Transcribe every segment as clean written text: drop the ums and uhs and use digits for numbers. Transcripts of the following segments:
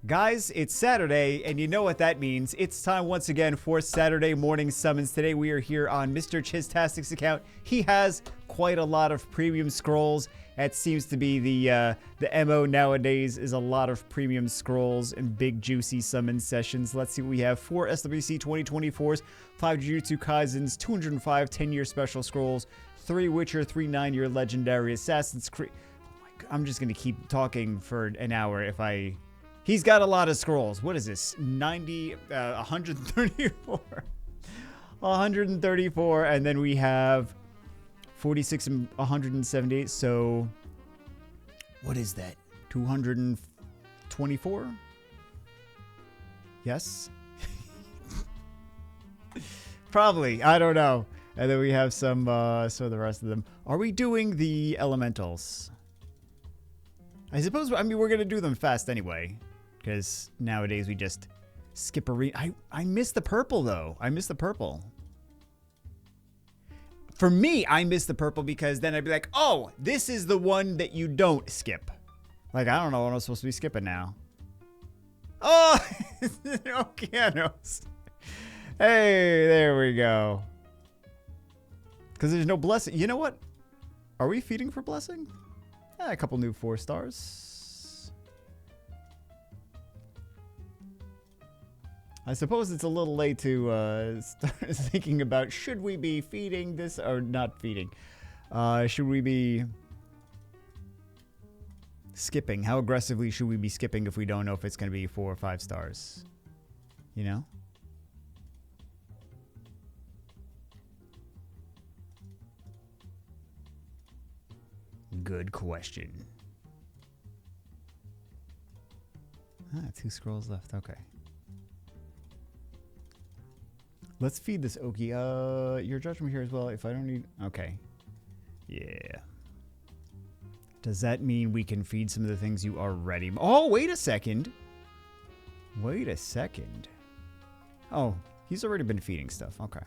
Guys, it's Saturday, and you know what that means. It's time once again for Saturday Morning Summons. Today we are here on Mr. Chistastic's account. He has quite a lot of premium scrolls. That seems to be the MO nowadays, is a lot of premium scrolls and big juicy summon sessions. Let's see what we have. 4 SWC 2024s, 5 Jujutsu Kaisens, 205 10-year special scrolls, 3 Witcher, 3 9-year legendary Assassin's Creed. Oh my God, I'm just going to keep talking for an hour if I... He's got a lot of scrolls. What is this? 90, 134. 134. And then we have 46 and 178. So what is that? 224? Yes? Probably. I don't know. And then we have some of the rest of them. Are we doing the elementals? I suppose, we're going to do them fast anyway. Because nowadays we just skip arena. I miss the purple, though. I miss the purple. For me, I miss the purple because then I'd be like, oh, this is the one that you don't skip. Like, I don't know what I'm supposed to be skipping now. Oh, Okeanos. Hey, there we go. Because there's no blessing. You know what? Are we feeding for blessing? A couple new 4 stars. I suppose it's a little late to start thinking about should we be feeding this or not feeding. Should we be skipping? How aggressively should we be skipping if we don't know if it's going to be 4 or 5 stars? You know? Good question. 2 scrolls left. Okay. Let's feed this Oki. Your judgment here as well. If I don't need... Okay. Yeah. Does that mean we can feed some of the things you already... Oh, wait a second. Wait a second. Oh, he's already been feeding stuff. Okay.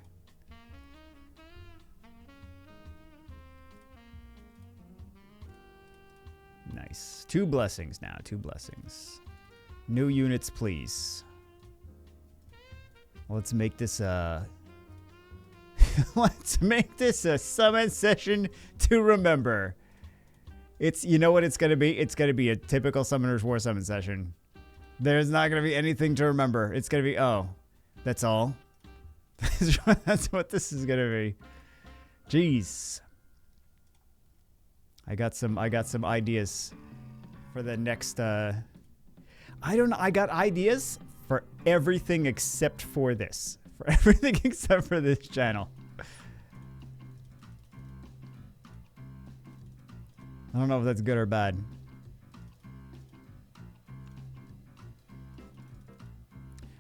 Nice. 2 blessings now. 2 blessings. New units, please. Let's make this let's make this a summon session to remember. It's, you know what it's gonna be? It's gonna be a typical Summoner's War summon session. There's not gonna be anything to remember. It's gonna be, oh, that's all. That's what this is gonna be. Jeez. I got some ideas for the next I don't know, I got ideas for everything except for this. For everything except for this channel. I don't know if that's good or bad.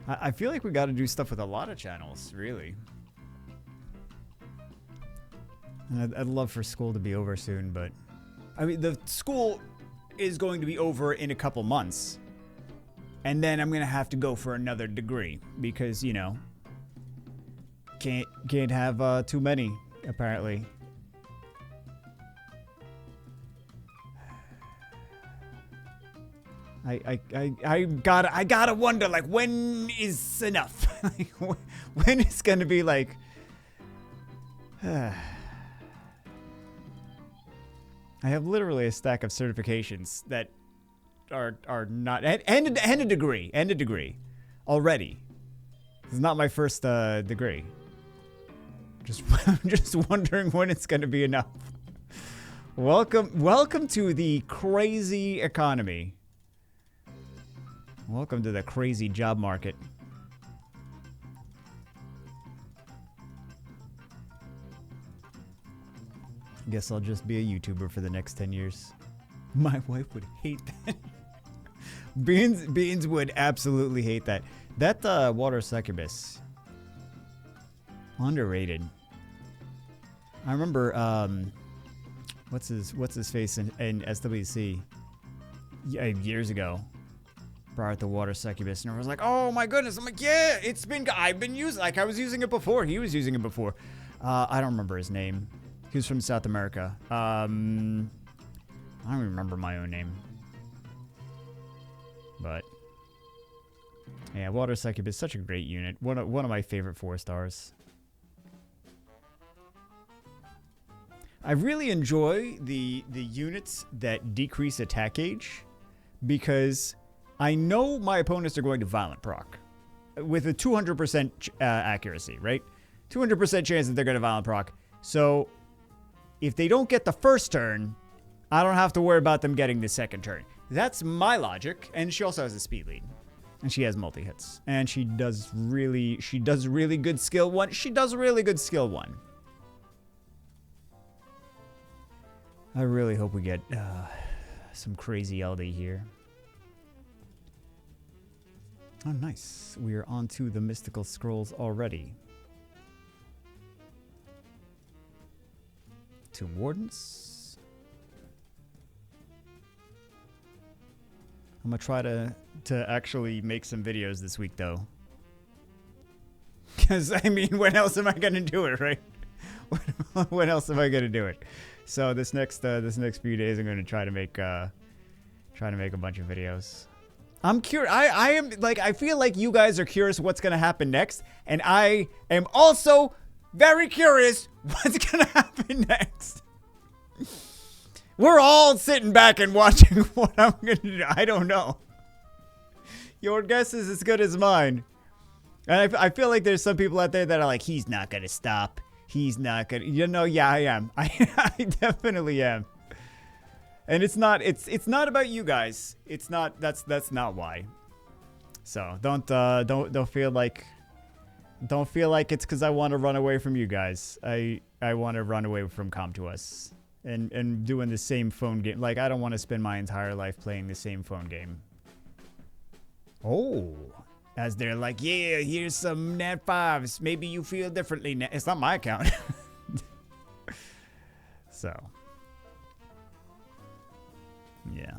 I feel like we got to do stuff with a lot of channels, really. And I'd love for school to be over soon, but... I mean, the school is going to be over in a couple months. And then I'm going to have to go for another degree because, you know, can't have too many, apparently. I gotta wonder, like, when is enough? Like, when it's going to be like... I have literally a stack of certifications that... are not and a degree already. It's not my first degree. I'm just wondering when it's going to be enough. Welcome to the crazy economy. Welcome to the crazy job market. Guess I'll just be a YouTuber for the next 10 years. My wife would hate that. Beans would absolutely hate that. That water succubus, underrated. I remember what's his face in SWC years ago. Brought out the water succubus and everyone was like, "Oh my goodness!" I'm like, "Yeah, I've been using, like, I was using it before. He was using it before." I don't remember his name. He was from South America. I don't even remember my own name. But Yeah, Water Succubus, such a great unit. One of my favorite 4-stars. I really enjoy the units that decrease attack gauge because I know my opponents are going to violent proc with a 200% accuracy, right? 200% chance that they're going to violent proc. So if they don't get the first turn, I don't have to worry about them getting the second turn. That's my logic. And she also has a speed lead. And she has multi-hits. And she does really good skill 1. She does really good skill 1. I really hope we get some crazy LD here. Oh, nice. We are onto the mystical scrolls already. Tomb Wardens. I'm gonna try to actually make some videos this week, though. Because, I mean, when else am I gonna do it, right? When else am I gonna do it? So this next few days, I'm gonna try to make a bunch of videos. I'm curious. I am like, I feel like you guys are curious what's gonna happen next, and I am also very curious what's gonna happen next. We're all sitting back and watching what I'm gonna do. I don't know. Your guess is as good as mine. And I feel like there's some people out there that are like, he's not gonna stop. He's not gonna, you know, yeah, I am. I definitely am. And it's not about you guys. It's not, that's not why. So don't feel like it's because I want to run away from you guys. I want to run away from Com2uS and doing the same phone game. Like, I don't want to spend my entire life playing the same phone game. Oh. As they're like, yeah, here's some Nat 5s. Maybe you feel differently. It's not my account. So. Yeah.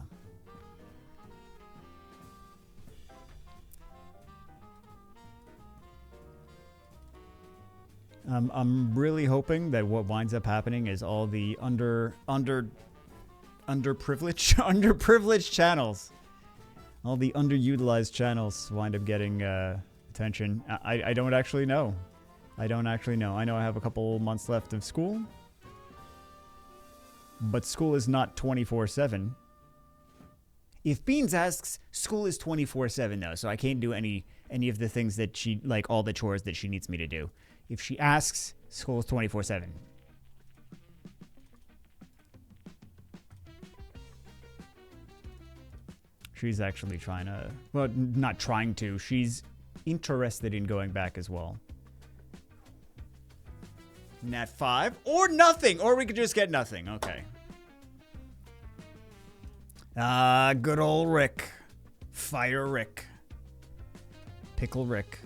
I'm really hoping that what winds up happening is all the underprivileged channels. All the underutilized channels wind up getting attention. I don't actually know. I don't actually know. I know I have a couple months left of school. But school is not 24/7. If Beans asks, school is 24/7 though, so I can't do any of the things that she, like all the chores that she needs me to do. If she asks, school is 24/7. She's actually trying to, well, not trying to. She's interested in going back as well. Nat 5 or nothing, or we could just get nothing. Okay. Good old Rick. Fire Rick. Pickle Rick.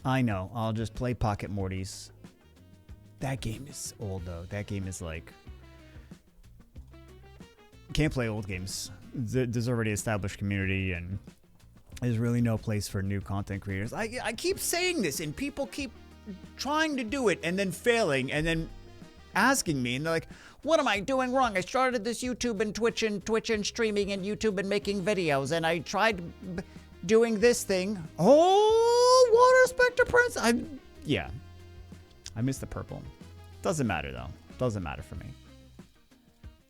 I know. I'll just play Pocket Mortys. That game is old, though. That game is like... Can't play old games. There's already established community, and there's really no place for new content creators. I keep saying this, and people keep trying to do it, and then failing, and then asking me, and they're like, what am I doing wrong? I started this YouTube and Twitch and streaming and YouTube and making videos, and I tried doing this thing. Oh, Water Spectre Prince! Yeah. I miss the purple. Doesn't matter, though. Doesn't matter for me.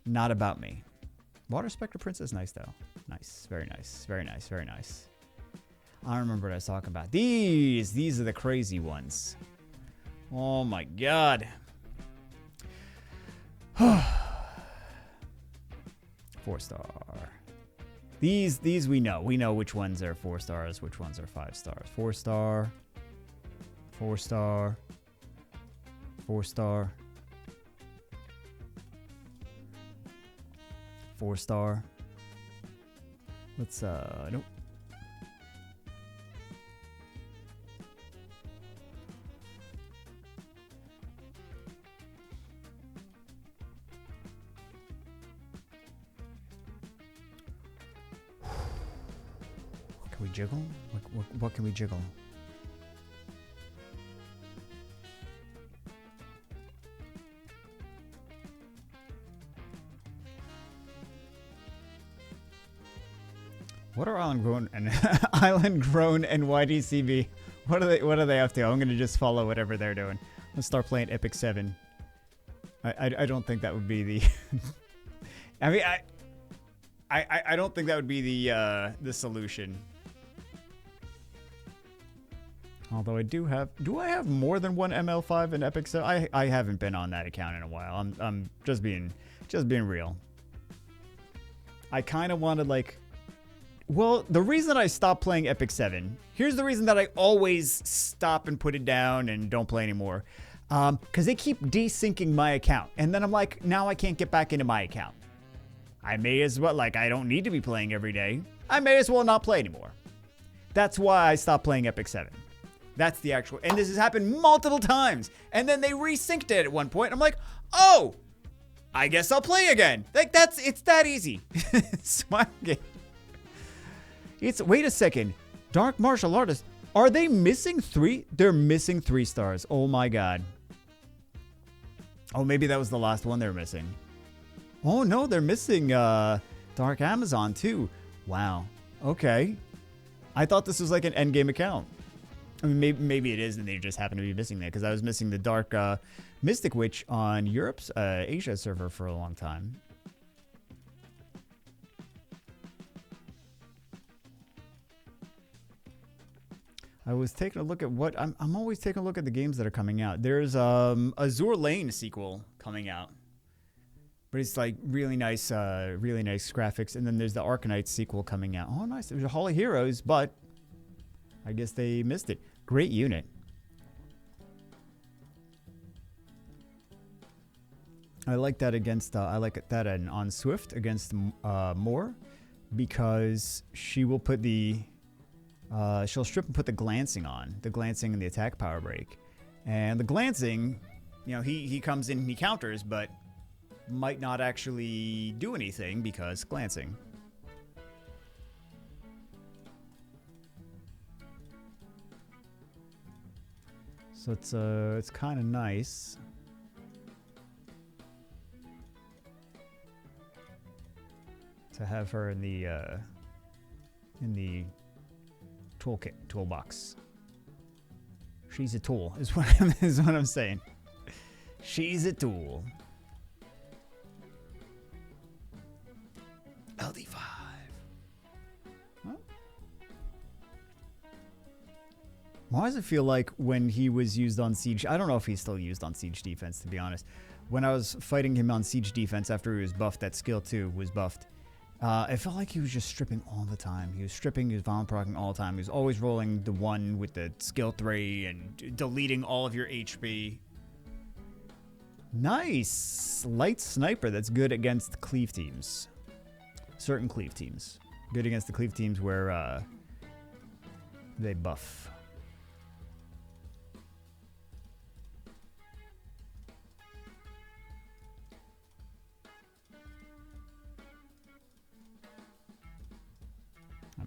Not about me. Water Spectre Prince is nice, though. Nice. Very nice. Very nice. Very nice. I remember what I was talking about. These are the crazy ones. Oh, my God. 4-star. These we know. We know which ones are 4 stars, which ones are 5 stars. 4-star. 4-star. 4-star. 4-star. Let's, nope. Can we jiggle? What can we jiggle? What are Island Grown and Island Grown and YDCB? What are they up to? I'm gonna just follow whatever they're doing. Let's start playing Epic 7. I don't think that would be the I mean I don't think that would be the solution. Although I do I have more than one ML5 in Epic 7? I haven't been on that account in a while. I'm just being real. I kind of wanted like, well, the reason I stopped playing Epic 7, here's the reason that I always stop and put it down and don't play anymore. Because they keep desyncing my account. And then I'm like, now I can't get back into my account. I may as well, like, I don't need to be playing every day. I may as well not play anymore. That's why I stopped playing Epic 7. That's the actual, and this has happened multiple times. And then they resynced it at one point. I'm like, oh, I guess I'll play again. Like, it's that easy. Smart game. Wait a second. Dark martial artists. Are they missing 3? They're missing 3 stars. Oh my God. Oh, maybe that was the last one they're missing. Oh no, they're missing Dark Amazon too. Wow. Okay. I thought this was like an endgame account. I mean, maybe it is, and they just happen to be missing that, because I was missing the Dark Mystic Witch on Europe's Asia server for a long time. I was taking a look at what I'm always taking a look at the games that are coming out. There's Azure Lane sequel coming out, but it's like really nice graphics. And then there's the Arcanite sequel coming out. Oh, nice. There's a Hall of Heroes, but I guess they missed it. Great unit. I like that against. I like that on Swift against Moore, because she will put the. She'll strip and put the glancing on. The glancing and the attack power break. And the glancing, you know, he comes in and he counters, but might not actually do anything because glancing. So it's kind of nice. To have her in the toolbox. She's a tool, is what I'm saying. She's a tool. LD5. Huh? Why does it feel like when he was used on Siege, I don't know if he's still used on Siege Defense, to be honest. When I was fighting him on Siege Defense after he was buffed, that skill 2 was buffed. It felt like he was just stripping all the time. He was stripping, he was bomb procking all the time. He was always rolling the 1 with the skill 3 and deleting all of your HP. Nice! Light sniper that's good against cleave teams. Certain cleave teams. Good against the cleave teams where they buff.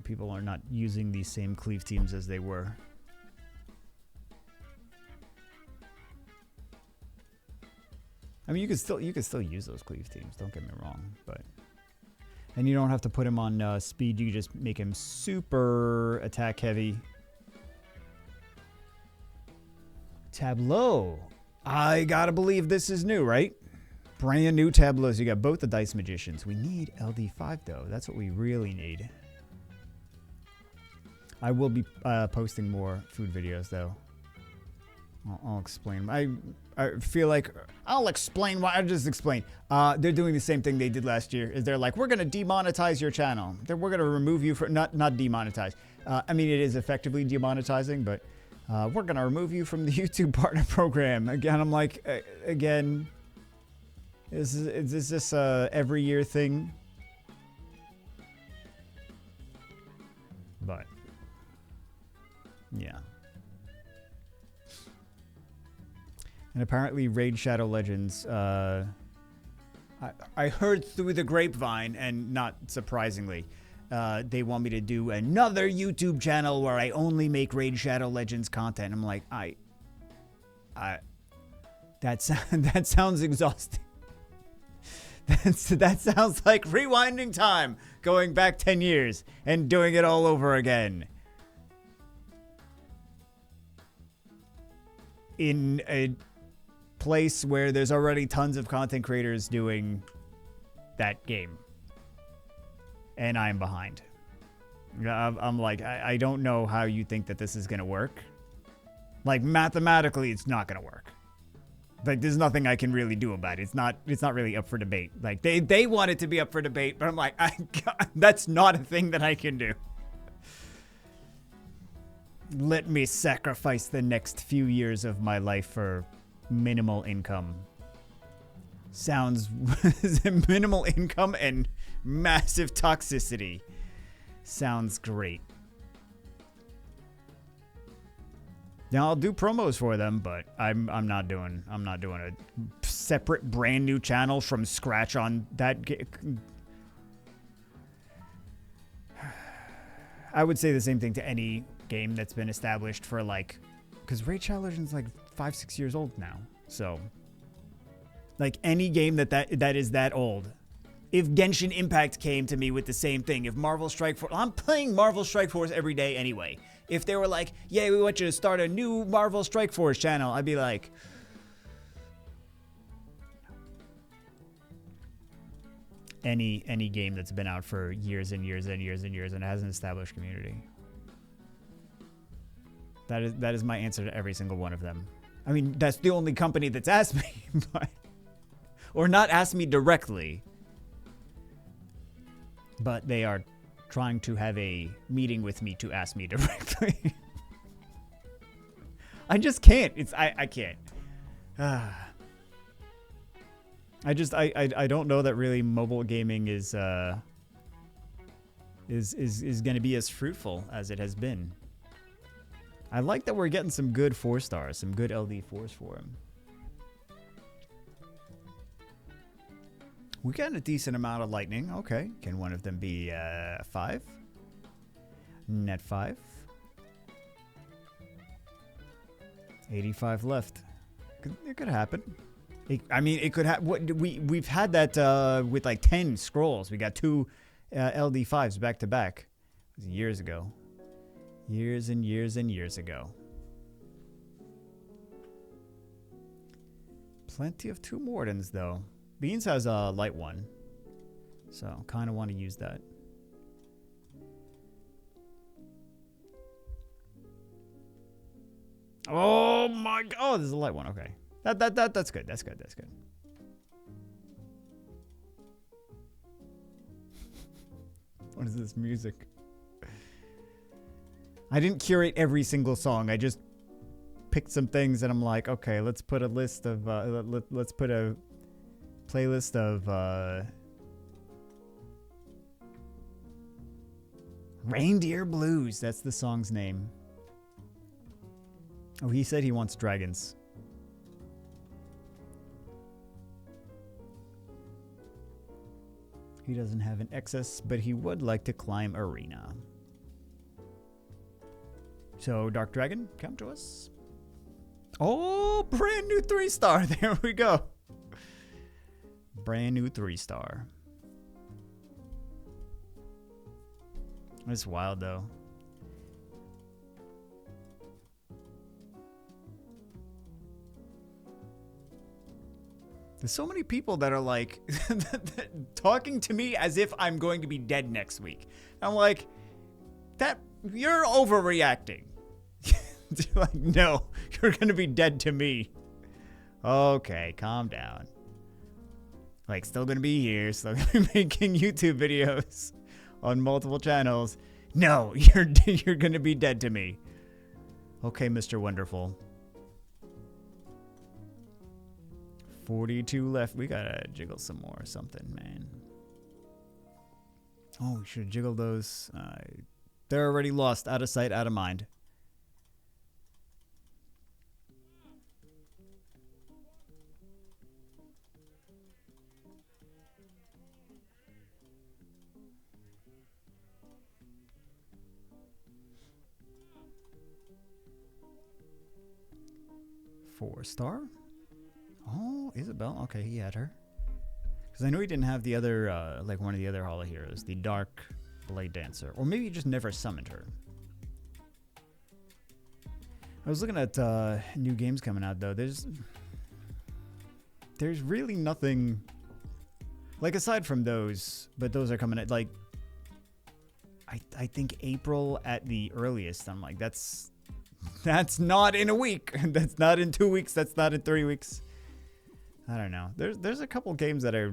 People are not using these same cleave teams as they were. I mean, you could still use those cleave teams. Don't get me wrong, but and you don't have to put him on speed. You just make him super attack heavy. Tableau. I gotta believe this is new, right? Brand new tableaus. You got both the Dice Magicians. We need LD5 though. That's what we really need. I will be posting more food videos, though. I'll explain. I feel like I'll explain why. I'll just explain. They're doing the same thing they did last year. Is they're like, we're going to demonetize your channel. We're going to remove you from not demonetize. I mean, it is effectively demonetizing, but we're going to remove you from the YouTube Partner Program. Again, I'm like, again, is this a every year thing? But. Yeah. And apparently Raid Shadow Legends, I heard through the grapevine, and not surprisingly, they want me to do another YouTube channel where I only make Raid Shadow Legends content. I'm like, that sounds exhausting. That sounds like rewinding time, going back 10 years and doing it all over again. In a place where there's already tons of content creators doing that game. And I'm behind. I'm like, I don't know how you think that this is going to work. Like, mathematically, it's not going to work. Like, there's nothing I can really do about it. It's not really up for debate. Like, they want it to be up for debate, but I'm like, that's not a thing that I can do. Let me sacrifice the next few years of my life for minimal income. Sounds minimal income and massive toxicity. Sounds great. Now I'll do promos for them, but I'm not doing a separate brand new channel from scratch on that game. I would say the same thing to any game that's been established for like, because Raid Shadow Legends is like 5-6 years old now. So like any game that is that old. If Genshin Impact came to me with the same thing, if Marvel Strike Force, I'm playing Marvel Strike Force every day anyway. If they were like, yeah, we want you to start a new Marvel Strike Force channel, I'd be like, any game that's been out for years and years and years and years and has an established community. That is my answer to every single one of them. I mean, that's the only company that's asked me, but, or not asked me directly, but they are trying to have a meeting with me to ask me directly. I just can't. I can't. I don't know that really mobile gaming is going to be as fruitful as it has been. I like that we're getting some good 4-stars, some good LD4s for him. We got a decent amount of lightning. Okay. Can one of them be 5? Net 5. 85 left. It could happen. It could have. We've had that with like 10 scrolls. We got 2 LD5s back to back. It was years ago. Years and years and years ago. Plenty of 2 Mordens though. Beans has a light one, so kind of want to use that. Oh my god! Oh, there's a light one. Okay, that's good. That's good. That's good. What is this music? I didn't curate every single song. I just picked some things, and I'm like, okay, let's put a list of let's put a playlist of Reindeer Blues. That's the song's name. Oh, he said he wants dragons. He doesn't have an excess, but he would like to climb arena. So, Dark Dragon, come to us. Oh, brand new 3-star. There we go. Brand new 3-star. That's wild, though. There's so many people that are like talking to me as if I'm going to be dead next week. I'm like, that you're overreacting. Like, no, you're going to be dead to me. Okay, calm down. Like, still going to be here, still going to be making YouTube videos on multiple channels. No, you're going to be dead to me. Okay, Mr. Wonderful. 42 left. We gotta jiggle some more or something, man. Oh, we should have jiggled those. They're already lost. Out of sight, out of mind. Four-star? Oh, Isabel. Okay, he had her. Because I know he didn't have the other, like one of the other Holo Heroes, the Dark Blade Dancer. Or maybe he just never summoned her. I was looking at new games coming out, though. There's really nothing, like, aside from those, but those are coming at, like, I think April at the earliest. I'm like, that's not in a week. That's not in 2 weeks. That's not in 3 weeks. I don't know. There's a couple games that I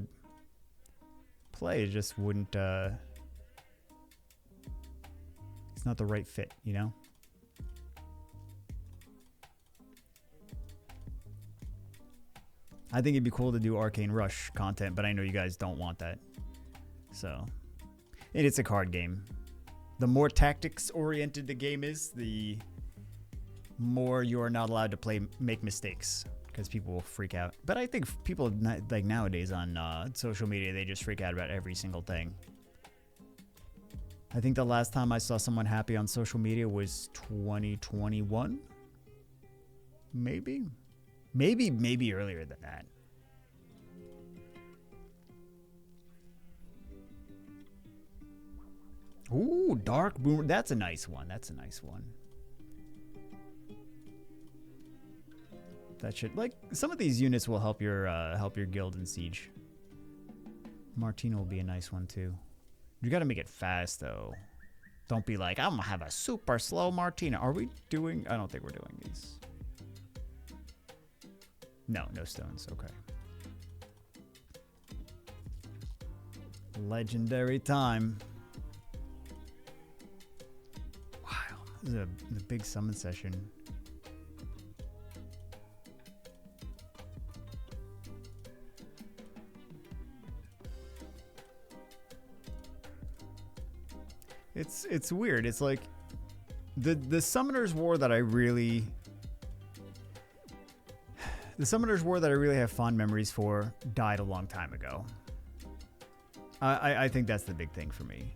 play, just wouldn't, it's not the right fit, you know? I think it'd be cool to do Arcane Rush content, but I know you guys don't want that. So, and it's a card game. The more tactics-oriented the game is, the more you are not allowed to make mistakes, because people will freak out. But I think people, like nowadays on social media, they just freak out about every single thing. I think the last time I saw someone happy on social media was 2021. Maybe earlier than that. Ooh, Dark Boomer. That's a nice one. That should, like, some of these units will help your guild in Siege. Martina will be a nice one too. You gotta make it fast though. Don't be like, I'm gonna have a super slow Martina. Are we doing? I don't think we're doing these. No stones. Okay. Legendary time. Wow, this is a big summon session. It's weird. It's like the Summoner's War that I really have fond memories for died a long time ago. I think that's the big thing for me.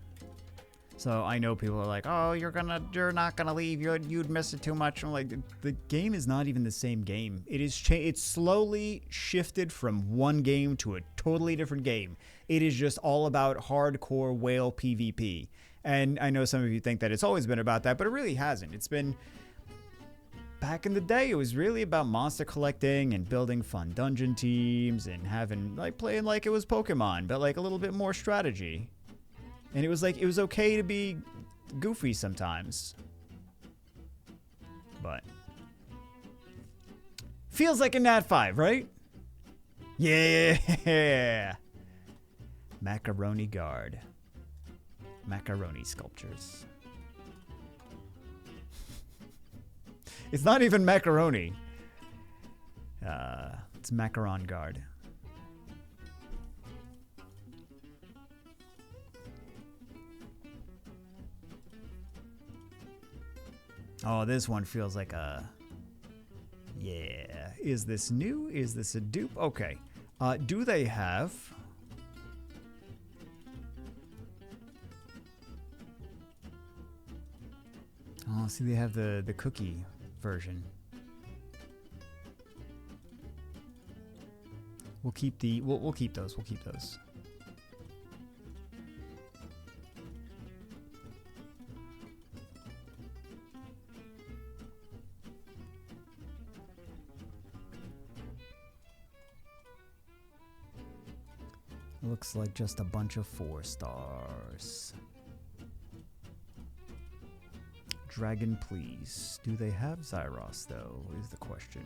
So I know people are like, oh, you're not gonna leave. You'd miss it too much. I'm like, the game is not even the same game. It's slowly shifted from one game to a totally different game. It is just all about hardcore whale PvP. And I know some of you think that it's always been about that, but it really hasn't. It's been, back in the day, it was really about monster collecting and building fun dungeon teams and having, like, playing like it was Pokemon, but like a little bit more strategy. And it was like, it was okay to be goofy sometimes. But feels like a Nat 5, right? Yeah. Macaroni Guard. Macaroni sculptures. It's not even macaroni. It's Macaron Guard. Oh, this one feels like a... Yeah. Is this new? Is this a dupe? Okay. Do they have... Oh, see, they have the cookie version. We'll keep the we'll keep those. We'll keep those. Looks like just a bunch of 4 stars. Dragon, please. Do they have Zyros, though, is the question.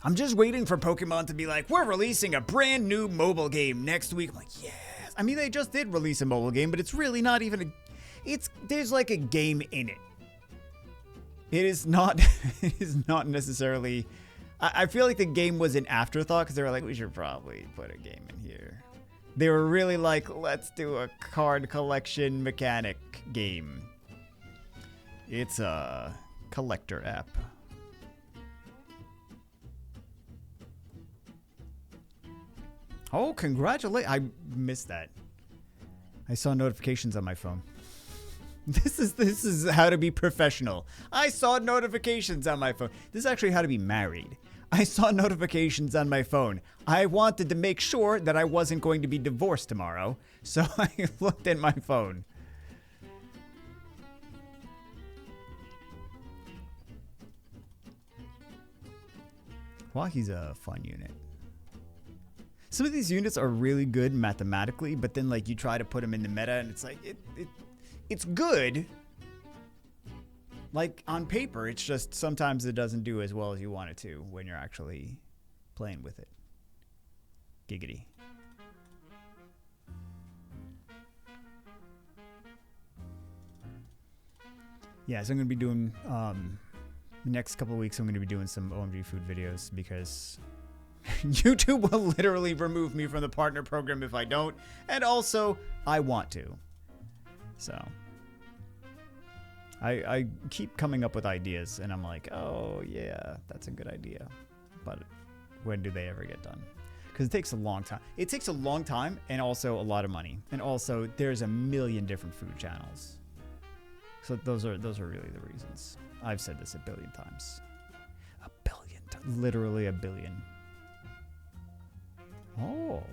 I'm just waiting for Pokemon to be like, we're releasing a brand new mobile game next week. I'm like, yes. I mean, they just did release a mobile game, but it's really not even there's like a game in it. It is not, it is not necessarily, I feel like the game was an afterthought because they were like, we should probably put a game in here. They were really like, let's do a card collection mechanic game. It's a collector app. Oh, congratulations. I missed that. I saw notifications on my phone. This is how to be professional. I saw notifications on my phone. This is actually how to be married. I saw notifications on my phone. I wanted to make sure that I wasn't going to be divorced tomorrow, so I looked at my phone. Wahi's a fun unit. Some of these units are really good mathematically, but then like you try to put them in the meta and it's like it's good. Like on paper, it's just sometimes it doesn't do as well as you want it to when you're actually playing with it. Giggity. Yeah, so I'm going to be doing, the next couple of weeks, I'm going to be doing some OMG food videos because YouTube will literally remove me from the partner program if I don't. And also, I want to. So, I keep coming up with ideas and I'm like, oh yeah, that's a good idea. But when do they ever get done? Because it takes a long time. It takes a long time and also a lot of money. And also, there's a million different food channels. So those are really the reasons. I've said this a billion times. A billion. Literally a billion. Oh.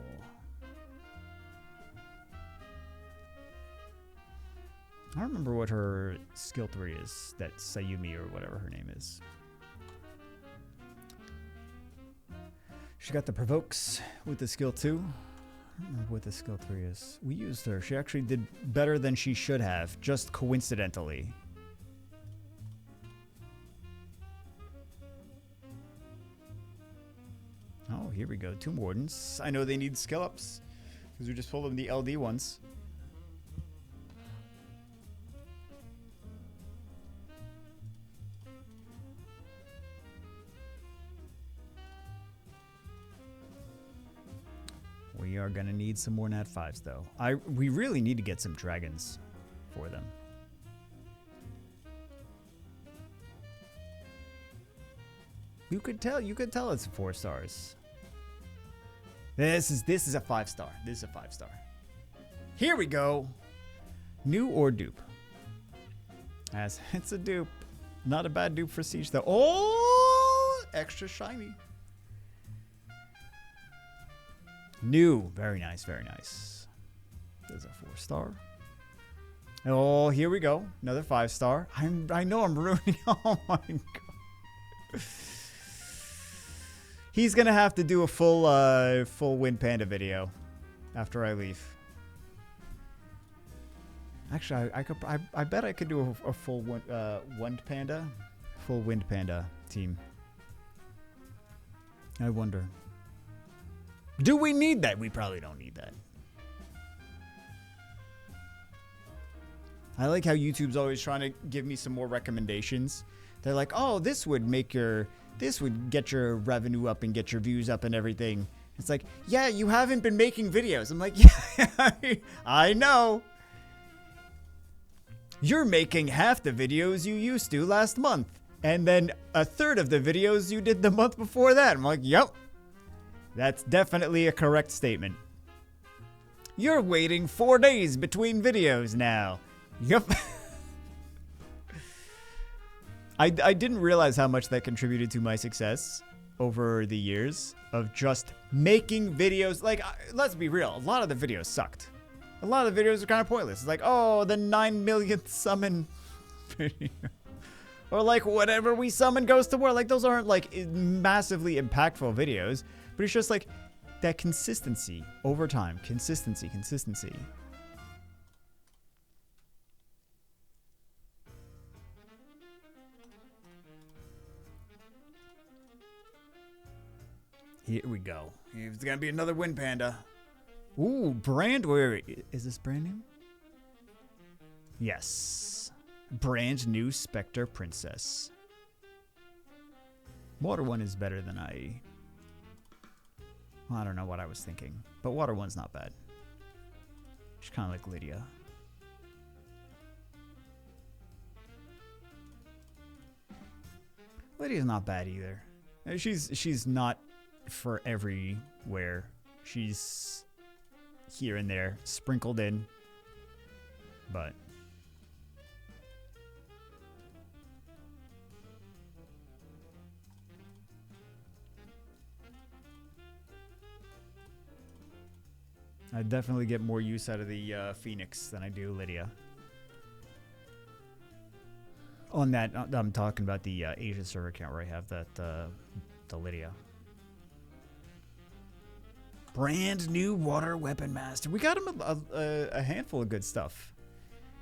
I don't remember what her skill 3 is. That Sayumi or whatever her name is. She got the provokes with the skill 2. I don't remember what the skill 3 is. We used her. She actually did better than she should have, just coincidentally. Oh, here we go. Tomb Wardens. I know they need skill ups because we just pulled them the LD ones. We are going to need some more Nat 5s, though. We really need to get some dragons for them. You could tell it's 4 stars. This is a 5-star. This is a 5-star. Here we go. New or dupe? As it's a dupe. Not a bad dupe for Siege, though. Oh, extra shiny. New. Very nice, very nice. There's a 4-star. Oh, here we go. Another 5-star. I know I'm ruining. Oh my god. He's gonna have to do a full Wind Panda video after I leave. Actually, I bet I could do a full Wind Panda team. I wonder. Do we need that? We probably don't need that. I like how YouTube's always trying to give me some more recommendations. They're like, oh, this would get your revenue up and get your views up and everything. It's like, yeah, you haven't been making videos. I'm like, yeah, I know. You're making half the videos you used to last month. And then a third of the videos you did the month before that. I'm like, yep. That's definitely a correct statement. You're waiting 4 days between videos now. Yep. I didn't realize how much that contributed to my success over the years of just making videos. Like, let's be real. A lot of the videos sucked. A lot of the videos are kind of pointless. It's like, oh, the 9 millionth summon video. Or like, whatever we summon goes to war. Like, those aren't like massively impactful videos. But it's just like that consistency over time. Consistency. Here we go. It's gonna be another Wind Panda. Ooh, wait. Is this brand new? Yes. Brand new Spectre Princess. Water one is better than I don't know what I was thinking. But water one's not bad. She's kind of like Lydia. Lydia's not bad either. She's not for everywhere. She's here and there, sprinkled in. But I definitely get more use out of the Phoenix than I do Lydia. On that, I'm talking about the Asia server account where I have that the Lydia. Brand new water weapon master. We got him a handful of good stuff.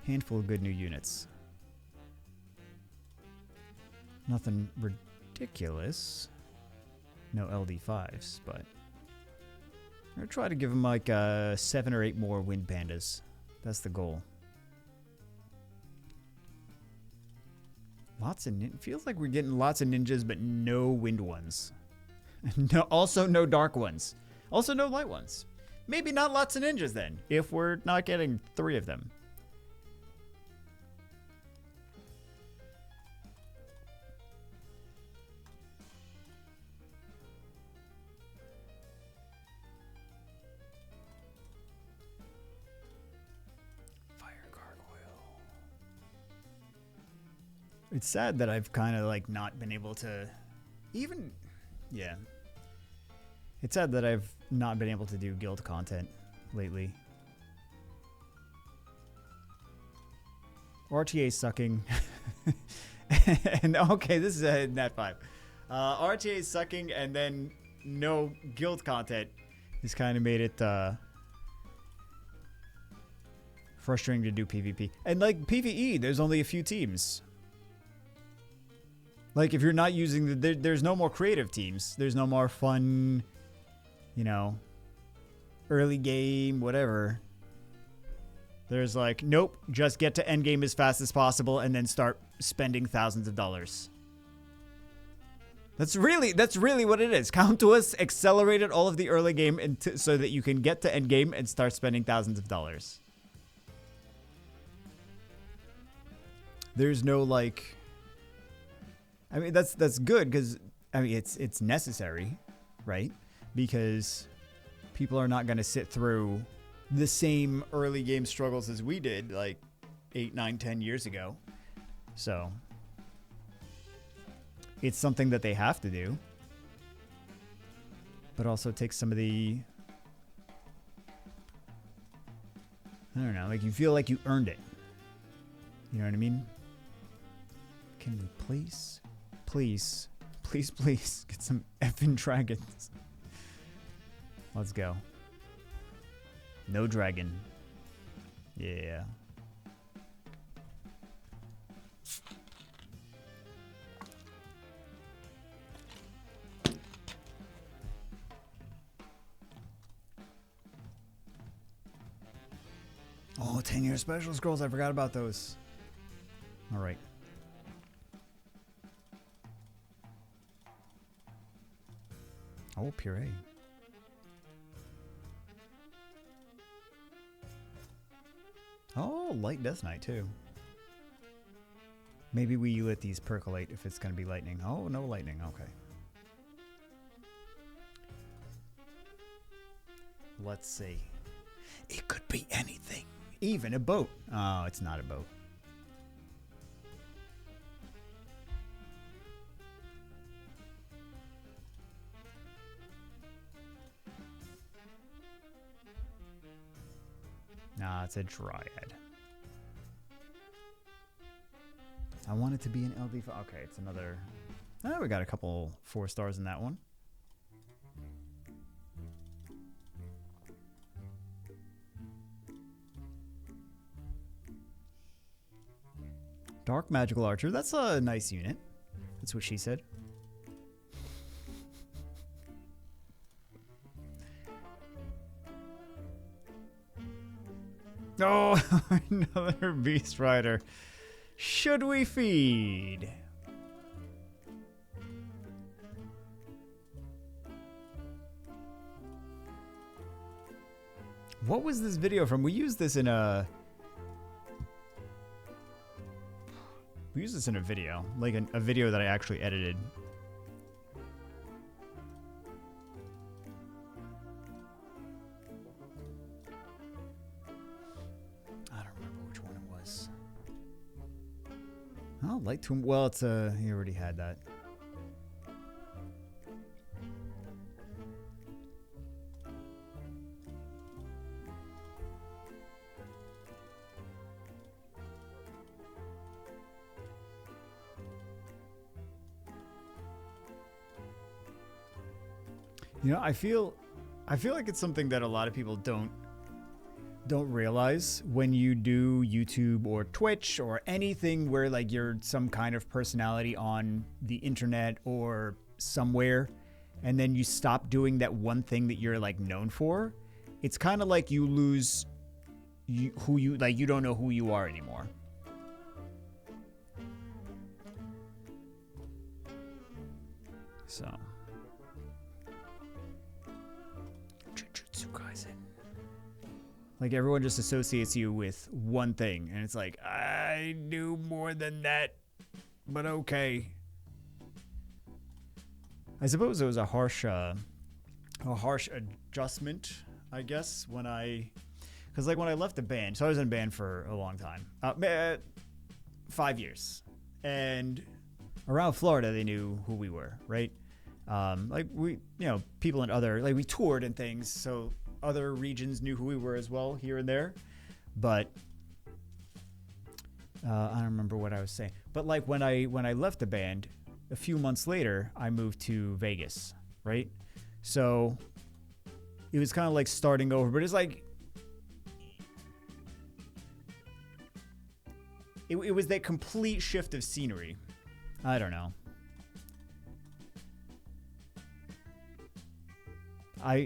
Handful of good new units. Nothing ridiculous. No LD5s, but I'm gonna try to give him like 7 or 8 more wind pandas. That's the goal. Lots of feels like we're getting lots of ninjas, but no wind ones. No, also no dark ones. Also no light ones. Maybe not lots of ninjas then, if we're not getting 3 of them. It's sad that I've kind of like not been able to even, yeah. It's sad that I've not been able to do guild content lately. RTA sucking. And okay, this is a Nat 5. RTA sucking and then no guild content has kind of made it frustrating to do PvP. And like PvE, there's only a few teams. Like, if you're not using there's no more creative teams. There's no more fun, you know, early game, whatever. There's like, nope, just get to endgame as fast as possible and then start spending thousands of dollars. That's really what it is. Count to us accelerated all of the early game so that you can get to endgame and start spending thousands of dollars. There's no like... I mean, that's good because, I mean, it's necessary, right? Because people are not going to sit through the same early game struggles as we did like 8, 9, 10 years ago. So it's something that they have to do, but also takes some of the, I don't know, like you feel like you earned it. You know what I mean? Can we please get some effing dragons? Let's go. No dragon. Yeah. Oh, 10-year special scrolls. I forgot about those. All right. Oh, puree. Oh, light Death Knight too. Maybe we let these percolate if it's going to be lightning. Oh, no lightning. Okay. Let's see. It could be anything. Even a boat. Oh, it's not a boat. Nah, it's a dryad. I want it to be an LD5. Okay, it's another. Oh, we got a couple 4 stars in that one. Dark Magical Archer. That's a nice unit. That's what she said. Oh, another Beast Rider. Should we feed? What was this video from? We used this in a... We used this in a video. Like a video that I actually edited. Oh, Light Tomb. Well, it's he already had that. You know, I feel like it's something that a lot of people don't realize when you do YouTube or Twitch or anything where like you're some kind of personality on the internet or somewhere, and then you stop doing that one thing that you're like known for. It's kind of like you lose who you like. You don't know who you are anymore. So. Like everyone just associates you with one thing, and it's like, I do more than that, but okay. I suppose it was a harsh adjustment, I guess, because like when I left the band, so I was in a band for a long time, 5 years, and around Florida they knew who we were, right? Like we, people in other, like we toured and things, so other regions knew who we were as well here and there, but I don't remember what I was saying. But like when I left the band, a few months later, I moved to Vegas, right? So it was kind of like starting over, but it's like it was that complete shift of scenery. I don't know.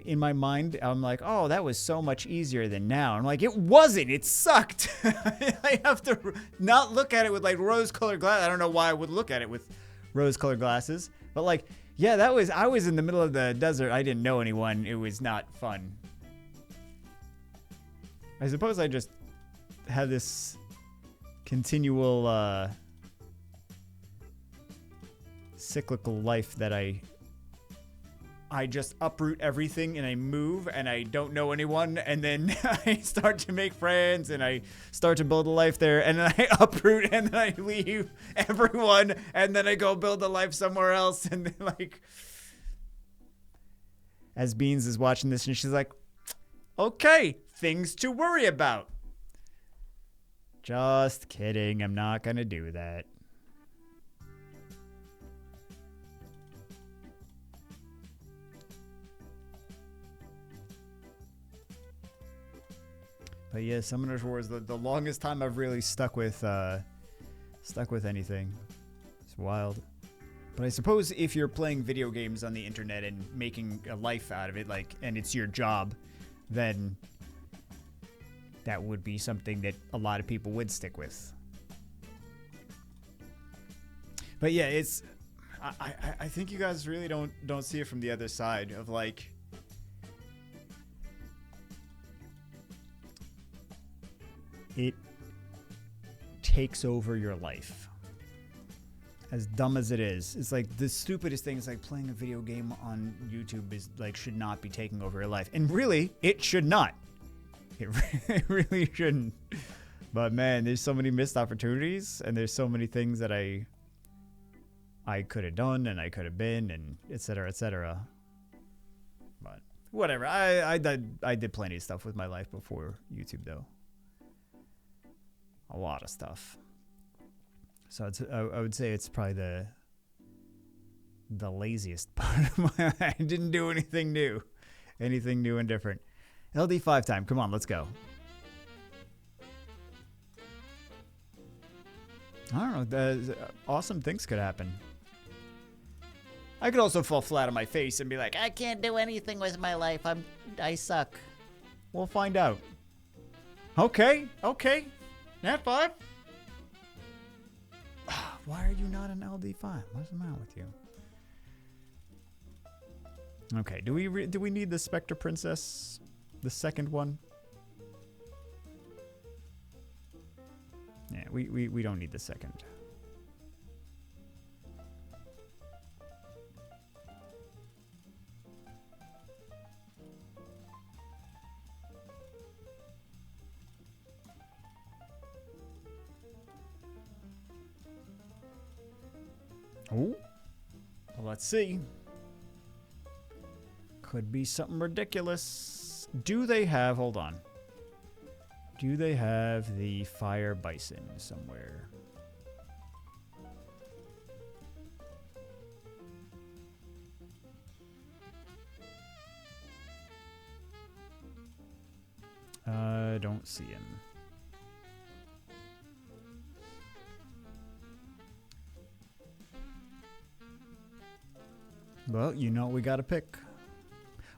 In my mind, I'm like, oh, that was so much easier than now. I'm like, it wasn't. It sucked. I have to not look at it with like rose-colored glasses. I don't know why I would look at it with rose-colored glasses, but like, yeah, I was in the middle of the desert. I didn't know anyone. It was not fun. I suppose I just had this continual cyclical life that I just uproot everything and I move and I don't know anyone, and then I start to make friends and I start to build a life there, and then I uproot and then I leave everyone and then I go build a life somewhere else. And then like, as Beans is watching this and she's like, okay, things to worry about. Just kidding. I'm not gonna do that. But yeah, Summoner's War is the longest time I've really stuck with anything. It's wild. But I suppose if you're playing video games on the internet and making a life out of it, like, and it's your job, then that would be something that a lot of people would stick with. But yeah, it's I think you guys really don't see it from the other side of like, it takes over your life. As dumb as it is, it's like the stupidest thing is like playing a video game on YouTube is like should not be taking over your life. And really, it should not. It really shouldn't. But man, there's so many missed opportunities, and there's so many things that I could have done and I could have been, and etc. etc. But whatever. I did plenty of stuff with my life before YouTube though. A lot of stuff. So I would say it's probably the laziest part of my. I didn't do anything new and different. LD5 time. Come on, let's go. I don't know. Awesome things could happen. I could also fall flat on my face and be like, I can't do anything with my life. I suck. We'll find out. Okay. Nat 5? Why are you not an LD5? What's the matter with you? Okay, do we need the Spectre Princess? The second one? Yeah, we don't need the second. Oh, well, let's see. Could be something ridiculous. Do they have, hold on. Do they have the Fire Bison somewhere? Don't see him. Well, you know what we gotta pick.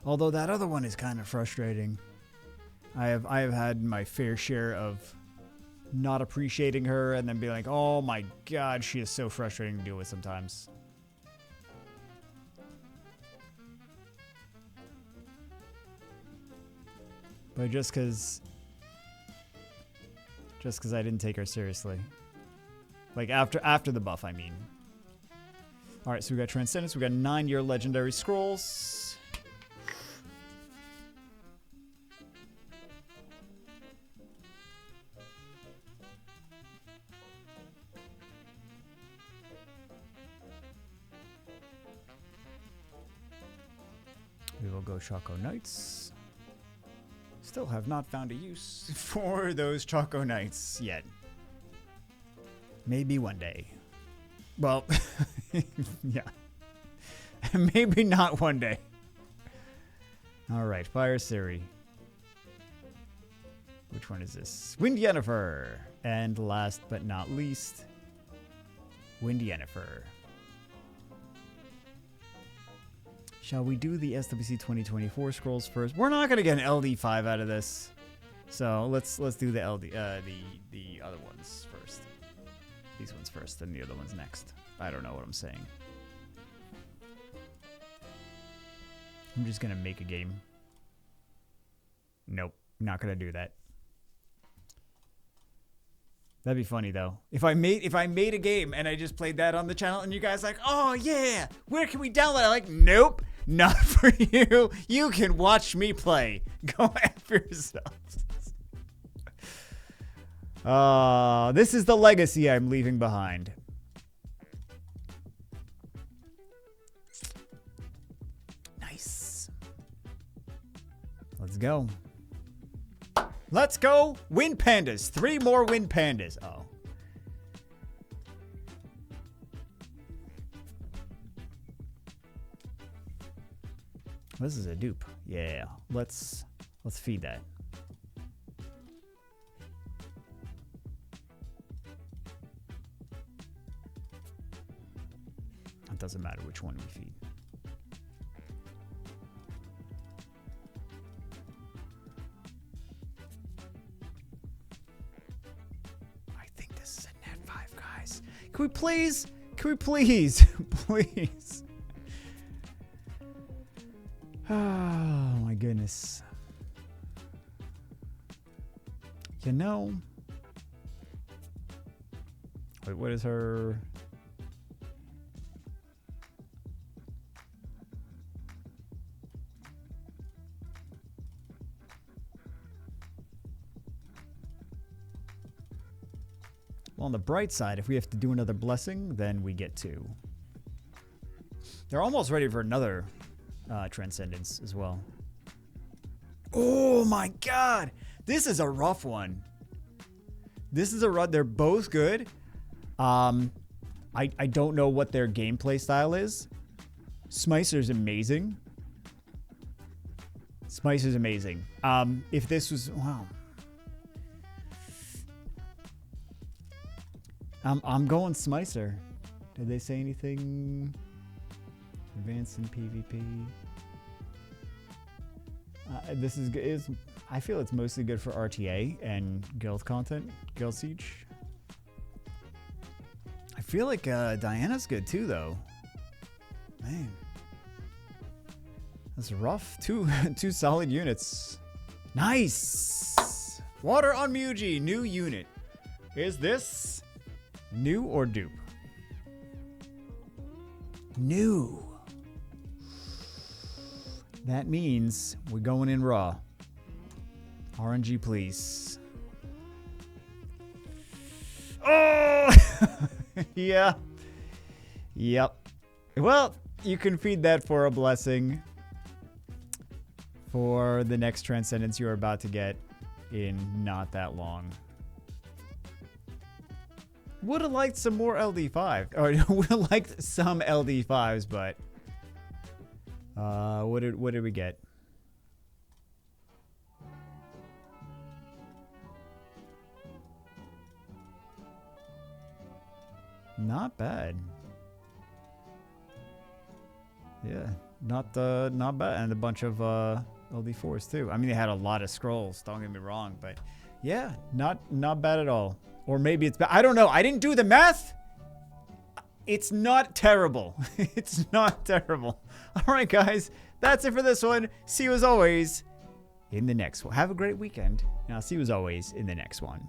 Although that other one is kind of frustrating. I have had my fair share of not appreciating her and then be like, oh my god, she is so frustrating to deal with sometimes. But just because I didn't take her seriously. Like after the buff, I mean. Alright, so we got Transcendence, we got 9-year legendary scrolls. We will go Choco Knights. Still have not found a use for those Choco Knights yet. Maybe one day. Well, yeah. Maybe not one day. Alright, Fire Siri. Which one is this? Wind Yennefer. And last but not least, Wind Yennefer. Shall we do the SWC 2024 scrolls first? We're not gonna get an LD5 out of this, so let's do the the other ones first. These ones first, and the other ones next. I don't know what I'm saying. I'm just gonna make a game. Nope, not gonna do that. That'd be funny though. If I made a game and I just played that on the channel and you guys like, oh yeah, where can we download it? I'm like, nope, not for you. You can watch me play. Go after yourselves. This is the legacy I'm leaving behind. Nice. Let's go. Let's go. Wind Pandas. 3 more Wind Pandas. Oh. This is a dupe. Yeah. Let's feed that. It doesn't matter which one we feed. I think this is a net 5, guys. Can we please? Can we please? Please. Oh my goodness. You know. Wait, what is her? Well, on the bright side, if we have to do another blessing, then we get 2. They're almost ready for another Transcendence as well. Oh my god! This is a rough one. This is a rough... They're both good. I don't know what their gameplay style is. Smicer's amazing. Smicer's amazing. If this was... Wow. I'm going Smicer. Did they say anything? Advanced in PvP. This is good. I feel it's mostly good for RTA and guild content, guild siege. I feel like Diana's good too, though. Man, that's rough. Two solid units. Nice. Water on Muji, new unit. Is this new or dupe? New. That means we're going in raw. RNG, please. Oh! Yeah. Yep. Well, you can feed that for a blessing for the next Transcendence you're about to get in not that long. Would have liked some more LD5. Or would have liked some LD5s, but what did we get? not bad. Yeah, not bad. And a bunch of LD4s too. I mean, they had a lot of scrolls, don't get me wrong, but yeah, not bad at all. Or maybe it's bad. I don't know. I didn't do the math. It's not terrible. It's not terrible. All right, guys, that's it for this one. See you as always in the next one. Have a great weekend, and I'll see you as always in the next one.